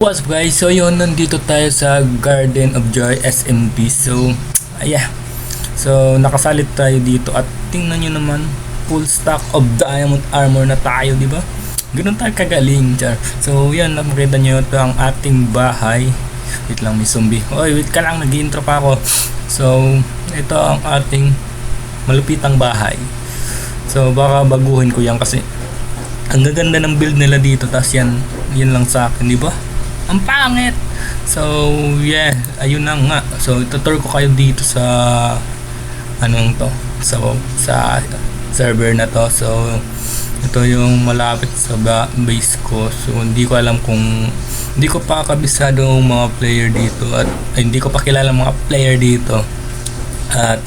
What's up guys? So yun, nandito tayo sa Garden of Joy SMB. So, ayan. So, nakasalit tayo dito at tingnan nyo naman, full stock of diamond armor na tayo, di ba? Ganun tayo kagaling, char. So, yan, makita nyo ito ang ating bahay. Wait lang, may zombie. Oy, wait ka lang, nag-intro pa ako. So, ito ang ating malupitang bahay. So, baka baguhin ko yan kasi ang gaganda ng build nila dito. Tas yan lang sa akin, di ba? Ang pangit. So, yeah, ayun na nga. So, tutur ko kayo dito sa anong to. So, sa server na to. So, ito yung malapit sa base ko. So, hindi ko pa kabisado ang mga player dito at hindi ko pa kilala mga player dito. At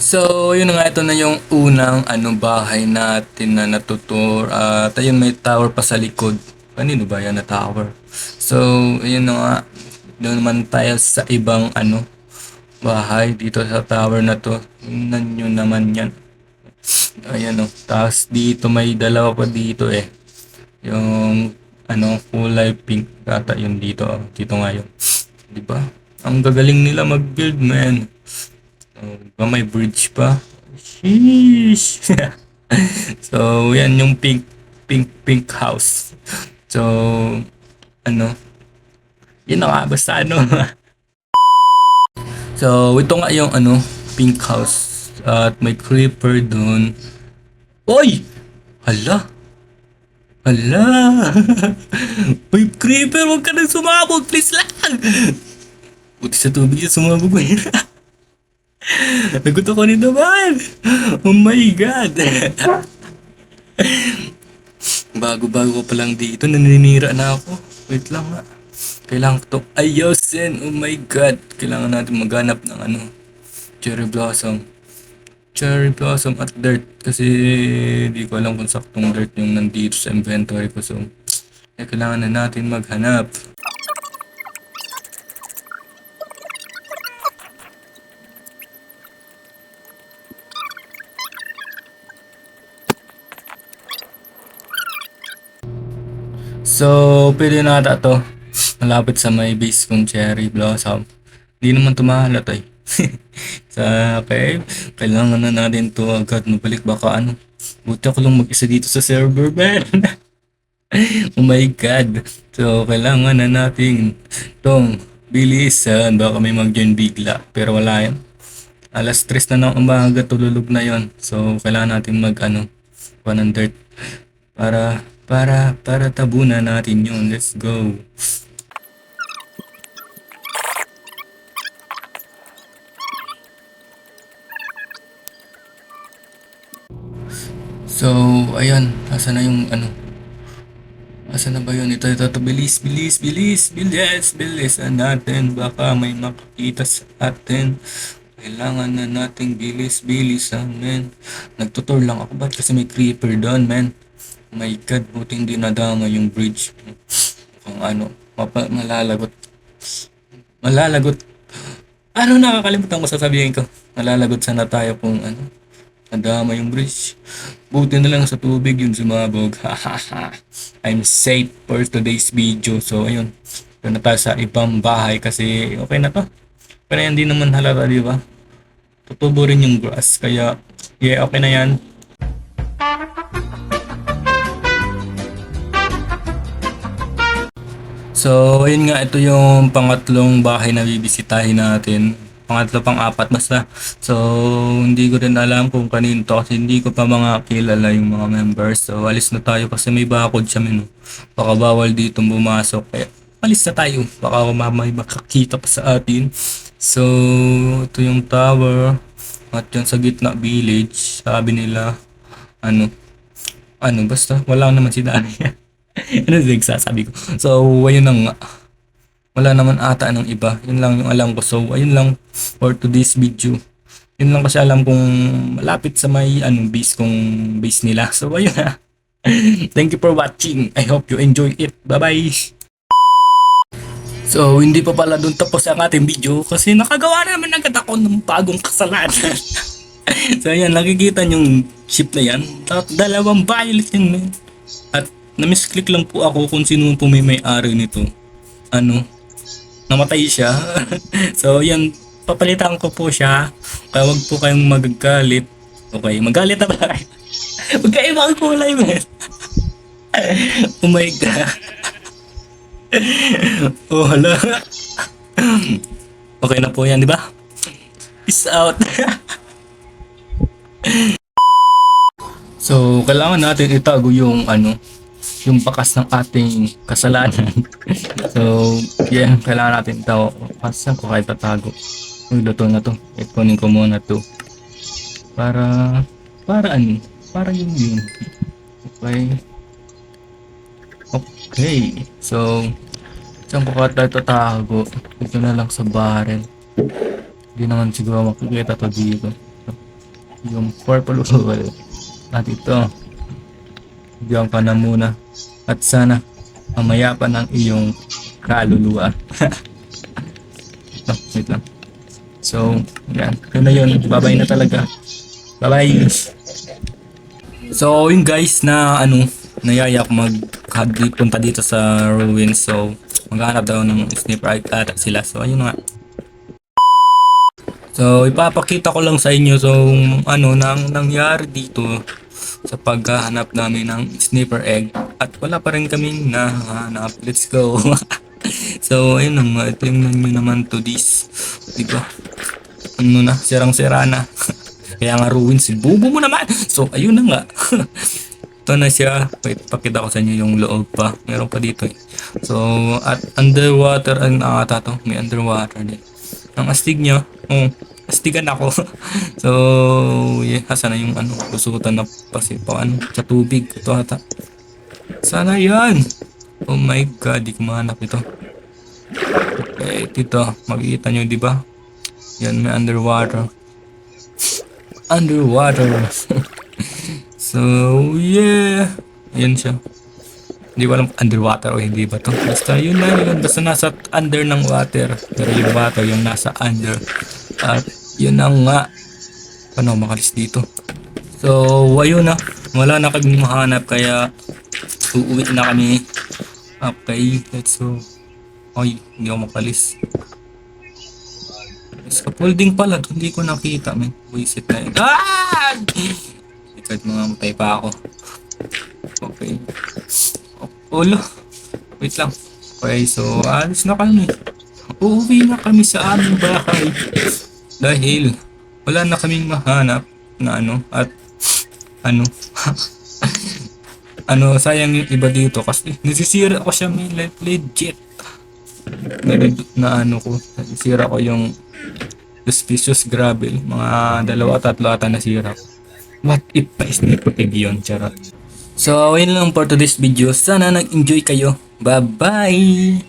So, yun nga, ito na yung unang bahay natin na natutur. At ayun, may tower pa sa likod. Kanino ba yan na tower? So, ayun na nga. Doon naman tayo sa ibang bahay dito sa tower na to. Tingnan nyo naman yan. Ayan o. Tapos dito may dalawa pa dito eh. Yung kulay pink. Kata yun dito. Dito nga yun. Diba? Ang gagaling nila mag-build, man. Diba may bridge pa? Sheesh! So, yan yung pink house. So, yun na nga, basta So, ito nga yung pink house. At may creeper dun. Oy! Hala! Hala! May creeper! Huwag ka nang sumabog! Please lang! Buti sa tubig yung sumabog. Nagot ako nito, man! Oh my God! Bago-bago pa lang dito, naninira na ako. Wait lang nga. Kailangan ko itong ayusin. Oh my God. Kailangan natin maghanap ng cherry blossom. Cherry blossom at dirt. Kasi di ko alam kung saktong dirt yung nandito sa inventory ko. So, kailangan na natin maghanap. So, pwede na ata to. Malapit sa may base kong cherry blossom. Hindi naman tumahalat eh. So, okay. Kailangan na natin to agad mabalik. Baka buti ako lang mag-isa dito sa server, man. Oh my God. So, kailangan na natin tong bilisan. Baka may mag-join bigla. Pero wala yan. Alas 3 na ng umaga, tululog na yon. So, kailangan natin kuha ng dirt. Para tabunan natin yun. Let's go. So, ayan. Asa na yung asa na ba yun? Ito. Bilis. Bilisan natin. Baka may makakita sa atin. Kailangan na nating bilisan, man. Nagtutur lang ako. Ba't kasi may creeper doon, man? Oh my God, buti hindi nadama yung bridge. Kung malalagot. Nakakalimutan ko sasabihin ko. Malalagot sana tayo kung nadama yung bridge. Buti na lang sa tubig yun sumabog. I'm safe for today's video. So, ayun. Ito na tayo sa ibang bahay kasi okay na to. Pero hindi naman halata, di ba? Tutubo rin yung grass. Kaya, yeah, okay na yan. So, ayun nga, ito yung pangatlong bahay na bibisitahin natin. Pangatlo, pang-apat basta. So, hindi ko rin alam kung kanino to kasi hindi ko pa mga kilala yung mga members. So, alis na tayo kasi may bakod siya, no? Baka bawal dito bumasok. Kaya, alis na tayo. Baka may makakita pa sa atin. So, ito yung tower. At yan sa gitna village. Sabi nila, basta, wala naman si Dani. Ano yung sasabi ko? So, ayun na nga. Wala naman ata ng iba. Yun lang yung alam ko. So, ayun lang for today's video. Yun lang kasi alam kung malapit sa may base nila. So, ayun na. Thank you for watching. I hope you enjoy it. Bye-bye. So, hindi pa pala dun tapos ang ating video kasi nakagawa na naman agad ako ng bagong kasalanan. So, ayan, nakikita yung ship na yan. Dalawang violet yan, man. At Na-misclick lang po ako kung sino po may-ari nito. Ano, namatay siya. So, yan, papalitan ko po siya. Kaya wag po kayong magagalit. Okay, magalit na ba kayo? Magkaiba ang kulay, man. Oh my God. Oh, hala. Okay na po yan, di ba? Peace out. So, kailangan natin itago yung ano, yung bakas ng ating kasalanan. So, yeah, kailangan natin ito. Pasan ko kahit tatago. Uy, luto na to. Ikunin ko muna to. Para ano? Para yun. Okay. Okay. So, saan ko kahit tatago? Ito na lang sa barrel. Hindi naman siguro makikita to dito. Yung purple wool. At ito. Diyan ka na muna. At sana mamaya pa ng iyong kaluluwa. Oh, wait lang. So, yan. Yun na yun. Bye-bye na talaga. Bye-bye. So, yun guys na ano, nayayak punta dito sa ruins. So, maghanap daw ng sniper ata sila. So, ayun nga. So, ipapakita ko lang sa inyo so ano nang nangyari dito sa paghahanap namin ng sniper egg at wala pa rin kaming nahanap. Let's go. So, ayun na nga. Tingnan nyo naman to this. Diba? Ano na, sirang-sira na. Kaya nga ruins, bubo mo naman. So, ayun na nga. Ito na siya. Wait, pakita ko sa inyo yung loob pa. Meron pa dito eh. So, at underwater, ang ata to. May underwater din. Ang astig niya. Oh, astigan ako. So, yeah. Sana yung ano, lusutan na kasi ano, sa tubig. Ito ata. Sana yan. Oh my God, di ko mahanap ito. Okay, dito. Makikita nyo, di ba? Yan, may underwater. Underwater. So, yeah. Yan siya. Hindi ko alam underwater o hindi ba to. Basta yun na yun. Basta nasa under ng water. Pero yung water yung nasa under. At yun na nga. Paano makalis dito? So, ayun na. Wala na kami mahanap kaya uuwi na kami. Okay, let's go. Ay, hindi ako makalis. Scaffolding pala. Hindi ko nakita. May buisit na yun. Ah! Kahit mga matay pa ako. Okay. Ulo. Wait lang. Okay, so alis na kami. Uuwi na kami sa aming bahay. Dahil wala na kaming mahanap na ano at ano. Ano, sayang yung iba dito kasi nasisira ko siya may legit. Na ano ko, nasisira ko yung suspicious gravel. Mga 2-3 ata nasira ko. What if pa-sniper egg yun? Charot. So, yun lang for today's video. Sana nag-enjoy kayo. Bye-bye!